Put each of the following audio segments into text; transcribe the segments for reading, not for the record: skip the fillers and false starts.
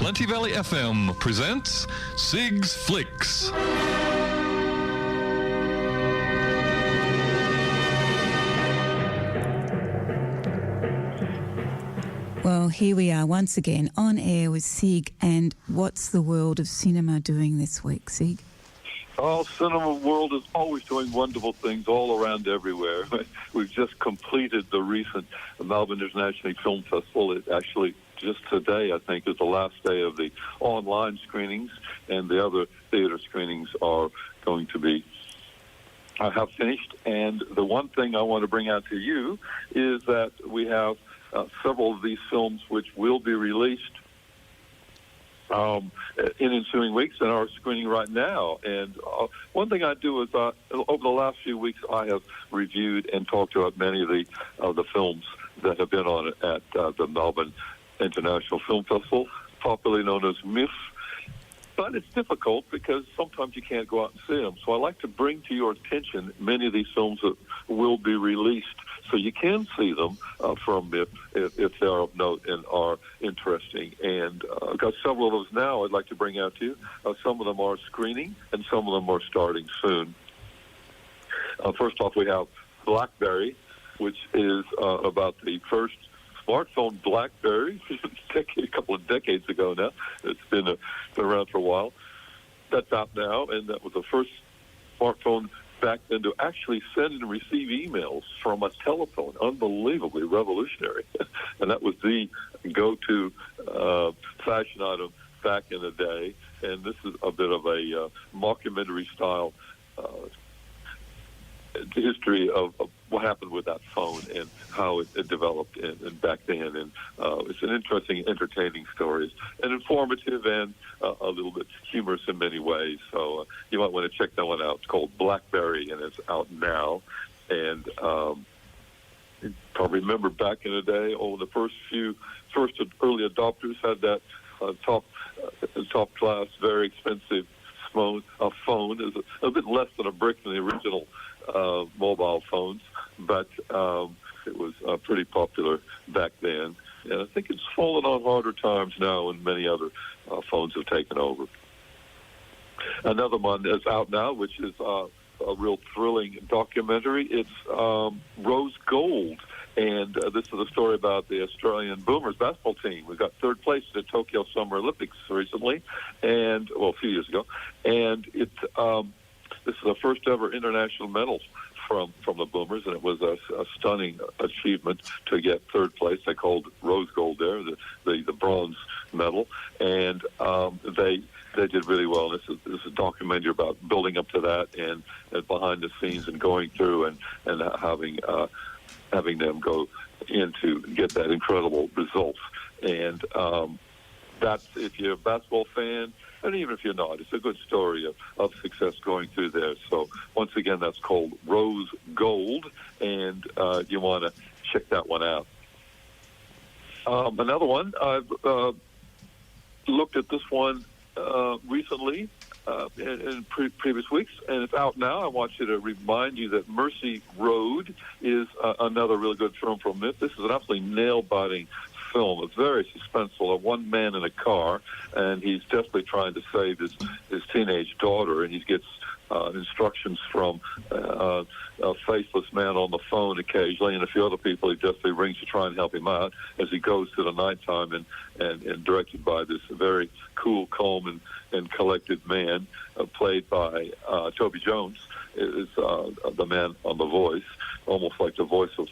Plenty Valley FM presents Sig's Flicks. Well, here we are once again on air with Sig, and what's the world of cinema doing this week, Sig? Oh, cinema world is always doing wonderful things all around everywhere. We've just completed the recent Melbourne International Film Festival. It actually, just today, I think, is the last day of the online screenings, and the other theater screenings are going to be have finished. And the one thing I want to bring out to you is that we have several of these films which will be released in ensuing weeks and are screening right now. And one thing I do is over the last few weeks I have reviewed and talked about many of the films that have been on at the Melbourne International Film Festival, popularly known as MIFF. But it's difficult because sometimes you can't go out and see them. So I like to bring to your attention many of these films that will be released so you can see them from if they're of note and are interesting. And I've got several of those now I'd like to bring out to you. Some of them are screening and some of them are starting soon. First off, we have BlackBerry, which is about the first smartphone BlackBerry, a couple of decades ago now. It's been around for a while. That's out now, and that was the first smartphone back then to actually send and receive emails from a telephone. Unbelievably revolutionary. And that was the go-to fashion item back in the day. And this is a bit of a mockumentary style history of what happened with that phone and how it developed and back then. And it's an interesting, entertaining story, and informative, and a little bit humorous in many ways. So you might want to check that one out. It's called BlackBerry, and it's out now. And you probably remember back in the day, the first early adopters had that top class, very expensive phone. Is a bit less than a brick than the original mobile phones, but it was pretty popular back then. And I think it's fallen on harder times now, and many other phones have taken over. Another one is out now, which is a real thrilling documentary. It's Rose Gold, and this is a story about the Australian Boomers basketball team. We got third place at the Tokyo Summer Olympics recently, a few years ago, and this is the first ever international medals from the Boomers, and it was a stunning achievement to get third place. They called Rose Gold there, the bronze medal, and they did really well. This is a documentary about building up to that and behind the scenes and going through and having them go in to get that incredible result. And that's, if you're a basketball fan, and even if you're not, it's a good story of success going through there. So once again, that's called Rose Gold, and you want to check that one out. Another one, I've looked at this one recently in previous weeks, and it's out now. I want you to remind you that Mercy Road is another really good film from MIFF. This is an absolutely nail-biting film. It's very suspenseful. One man in a car, and he's desperately trying to save his teenage daughter, and he gets instructions from a faceless man on the phone occasionally, and a few other people he desperately rings to try and help him out as he goes through the nighttime, and directed by this very cool, calm, and collected man, played by Toby Jones, is the man on The Voice, almost like the voice of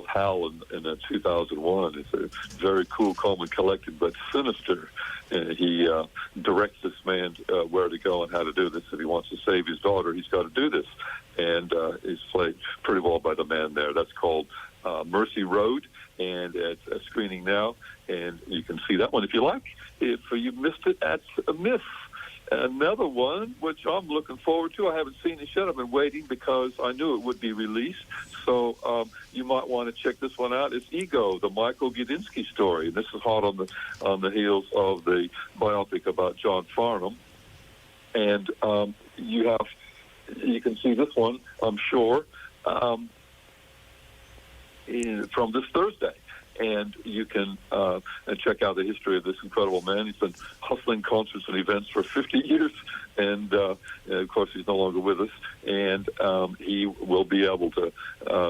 Hal in 2001. It's a very cool, calm, and collected, but sinister. And he directs this man where to go and how to do this. If he wants to save his daughter, he's got to do this. And he's played pretty well by the man there. That's called Mercy Road, and it's a screening now. And you can see that one if you like. If you missed it, that's a MIFF. Another one, which I'm looking forward to, I haven't seen it yet. I've been waiting because I knew it would be released. So you might want to check this one out. It's Ego, the Michael Gudinski story. And this is hot on the heels of the biopic about John Farnham. And you can see this one, I'm sure, from this Thursday. and you can check out the history of this incredible man. He's been hustling concerts and events for 50 years, and of course he's no longer with us. And he will be able to,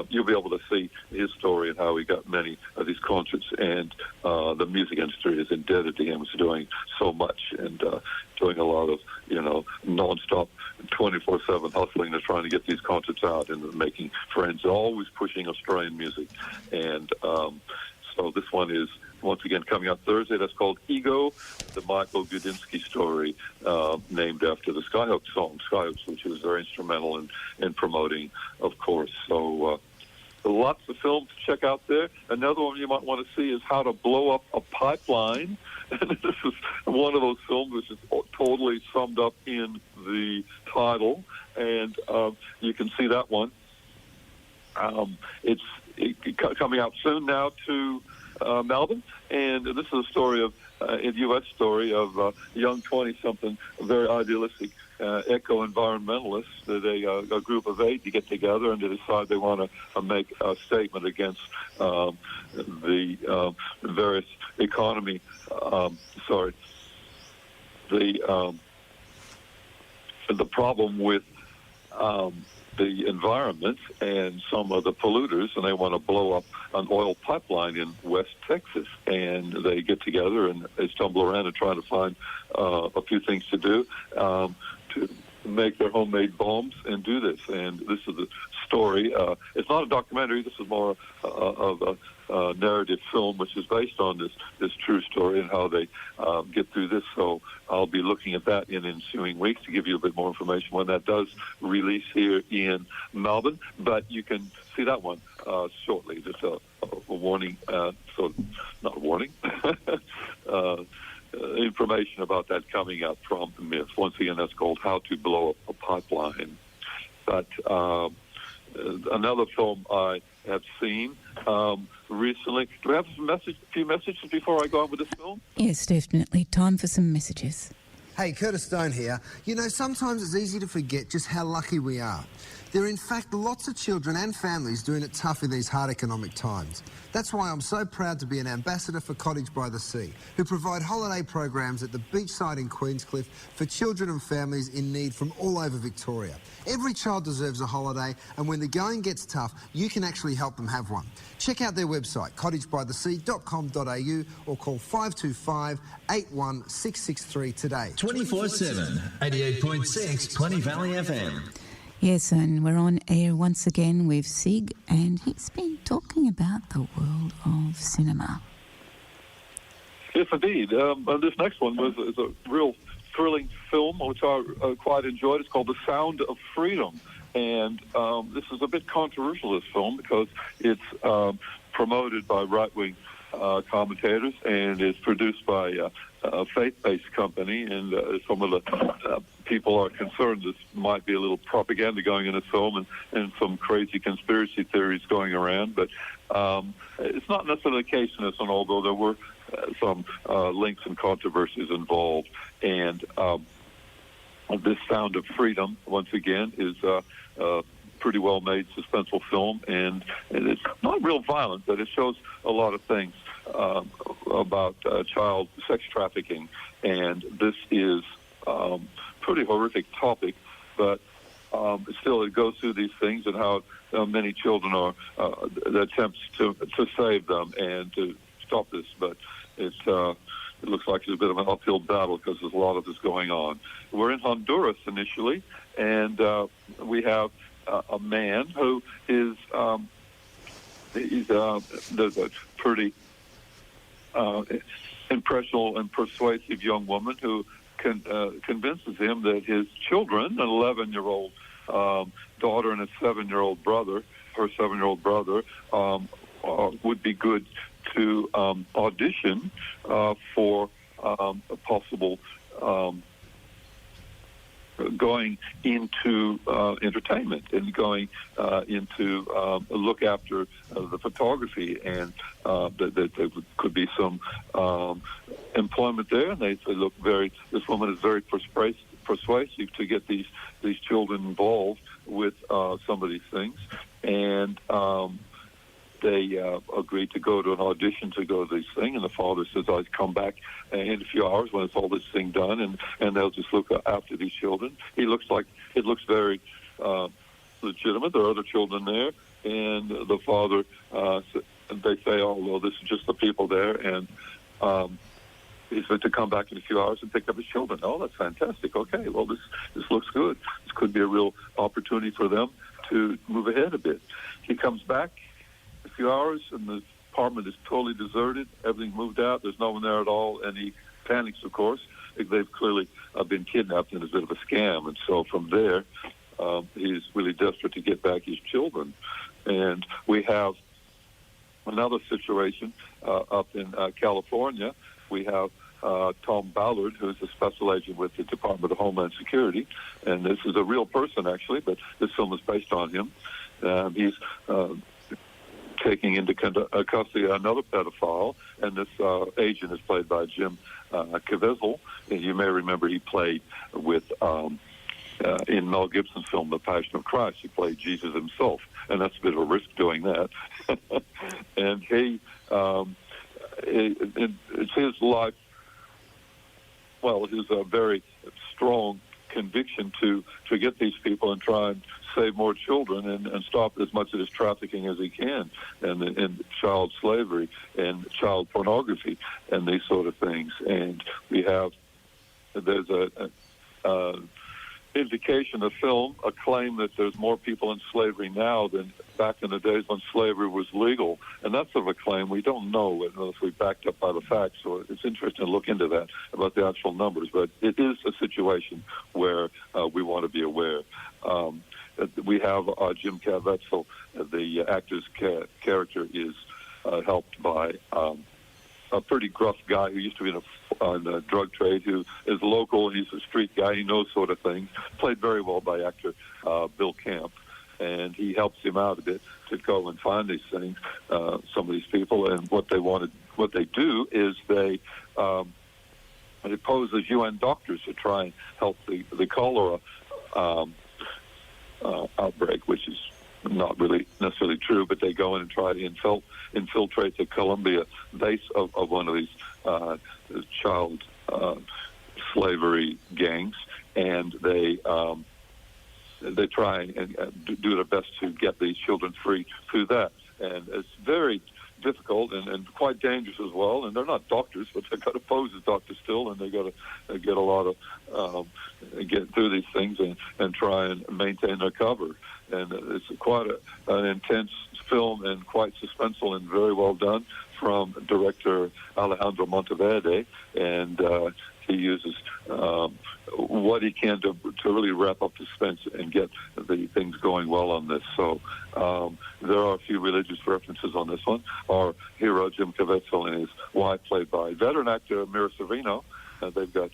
you'll be able to see his story and how he got many of these concerts. And the music industry is indebted to him for doing so much and doing a lot of, nonstop 24/7 hustling to trying to get these concerts out and making friends, always pushing Australian music. And so this one is, once again, coming out Thursday. That's called Ego, the Michael Gudinski story, named after the Skyhooks song, Skyhooks, which he was very instrumental in promoting, of course. So lots of films to check out there. Another one you might want to see is How to Blow Up a Pipeline. This is one of those films which is totally summed up in the title, and you can see that one. It's coming out soon now to Melbourne, and this is a story of a U.S. story of a young 20-something, very idealistic eco-environmentalists. A group of 8 to get together and to decide they want to make a statement against the various economy. The problem with the environment and some of the polluters, and they want to blow up an oil pipeline in West Texas. And they get together and they stumble around and try to find a few things to do to make their homemade bombs and do this. And this is the story. It's not a documentary. This is more of a narrative film, which is based on this true story and how they get through this. So I'll be looking at that in ensuing weeks to give you a bit more information when that does release here in Melbourne. But you can see that one shortly. Just a warning, not a warning, information about that coming up from the Myth. Once again, that's called How to Blow Up a Pipeline. But another film I have seen recently. Do we have a few messages before I go on with this film? Yes, definitely. Time for some messages. Hey, Curtis Stone here. Sometimes it's easy to forget just how lucky we are. There are in fact lots of children and families doing it tough in these hard economic times. That's why I'm so proud to be an ambassador for Cottage by the Sea, who provide holiday programs at the beachside in Queenscliff for children and families in need from all over Victoria. Every child deserves a holiday, and when the going gets tough, you can actually help them have one. Check out their website, cottagebythesea.com.au, or call 525 81663 today. 24/7, 88.6 Plenty Valley FM. Yes, and we're on air once again with Sig, and he's been talking about the world of cinema. Yes, indeed. This next one is a real thrilling film, which I quite enjoyed. It's called The Sound of Freedom. And this is a bit controversial, this film, because it's promoted by right-wing commentators and is produced by a faith-based company. And some of the people are concerned this might be a little propaganda going in the film and some crazy conspiracy theories going around. But it's not necessarily the case in this one, although there were some links and controversies involved. And this Sound of Freedom, once again, is pretty well-made suspenseful film, and it's not real violent, but it shows a lot of things about child sex trafficking, and this is pretty horrific topic, but still it goes through these things and how many children are the attempts to save them and to stop this, but it looks like it's a bit of an uphill battle because there's a lot of this going on. We're in Honduras initially, and we have a man who is he's a pretty impressionable and persuasive young woman who convinces him that his children, an 11-year-old daughter and a 7-year-old brother, her 7-year-old brother, would be good to audition for a possible going into entertainment and going into look after the photography, and that there could be some employment there. And they look this woman is very persuasive to get these children involved with some of these things. And they agreed to go to an audition to go to this thing, and the father says, I'll come back in a few hours when it's all this thing done, and they'll just look after these children. It looks very legitimate. There are other children there, and the father, they say, oh, well, this is just the people there, and he's going to come back in a few hours and pick up his children. Oh, that's fantastic. Okay, well, this looks good. This could be a real opportunity for them to move ahead a bit. He comes back a few hours, and the apartment is totally deserted. Everything moved out. There's no one there at all, and he panics, of course. They've clearly been kidnapped, and it's a bit of a scam. And so from there, he's really desperate to get back his children. And we have another situation up in California. We have Tom Ballard, who's a special agent with the Department of Homeland Security. And this is a real person, actually, but this film is based on him. He's taking into custody another pedophile, and this agent is played by Jim Caviezel. And you may remember he played with, in Mel Gibson's film, The Passion of Christ, he played Jesus himself, and that's a bit of a risk doing that. And it's his life, well, his very strong conviction to get these people and try and save more children and stop as much of this trafficking as he can, and child slavery and child pornography and these sort of things. And there's a indication of film, a claim that there's more people in slavery now than back in the days when slavery was legal. And that's sort of a claim we don't know unless we're backed up by the facts. So it's interesting to look into that, about the actual numbers. But it is a situation where we want to be aware. We have Jim Caviezel, the actor's character, is helped by a pretty gruff guy who used to be in the drug trade, who is local. He's a street guy. He knows sort of things. Played very well by actor Bill Camp. And he helps him out a bit to go and find these things, some of these people. And what they do is they pose as UN doctors to try and help the cholera outbreak, which is not really necessarily true, but they go in and try to infiltrate the Colombia base of one of these child slavery gangs, and they try and do their best to get these children free through that. And it's very difficult and quite dangerous as well. And they're not doctors, but they've got to pose as doctors still, and they've got to get a lot of get through these things and try and maintain their cover. And it's quite an intense film and quite suspenseful and very well done from director Alejandro Monteverde. And he uses what he can to really wrap up the suspense and get the things going well on this. So there are a few religious references on this one. Our hero, Jim Caviezel, and his wife, played by veteran actor Mira Sorvino. They've got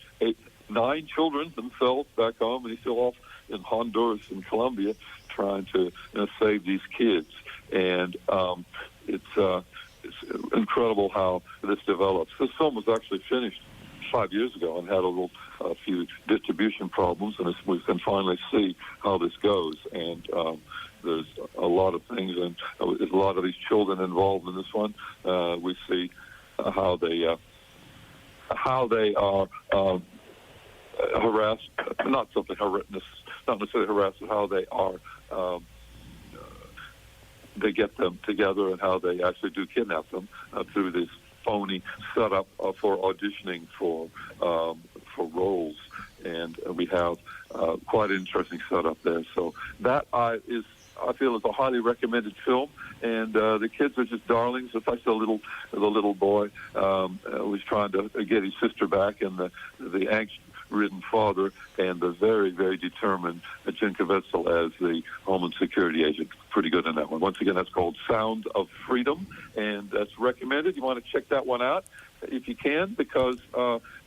9 children themselves back home, and he's still off in Honduras and Colombia trying to save these kids. And it's incredible how this develops. This film was actually finished 5 years ago and had a few distribution problems, and we can finally see how this goes. And there's a lot of things, and there's a lot of these children involved in this one. We see how they are harassed, not necessarily harassed, but how they are. They get them together and how they actually do kidnap them through this phony setup for auditioning for roles, and we have quite an interesting setup there. So that I feel is a highly recommended film, and the kids are just darlings. Especially the little boy was trying to get his sister back, and the angst-ridden father, and the very, very determined Jim Caviezel as the Homeland Security agent. Pretty good in that one. Once again, that's called Sound of Freedom, and that's recommended. You want to check that one out if you can, because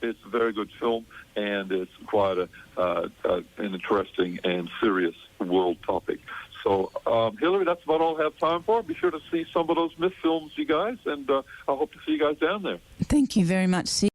it's a very good film, and it's quite an interesting and serious world topic. So, Hillary, that's about all I have time for. Be sure to see some of those Myth films, you guys, and I hope to see you guys down there. Thank you very much, Sig.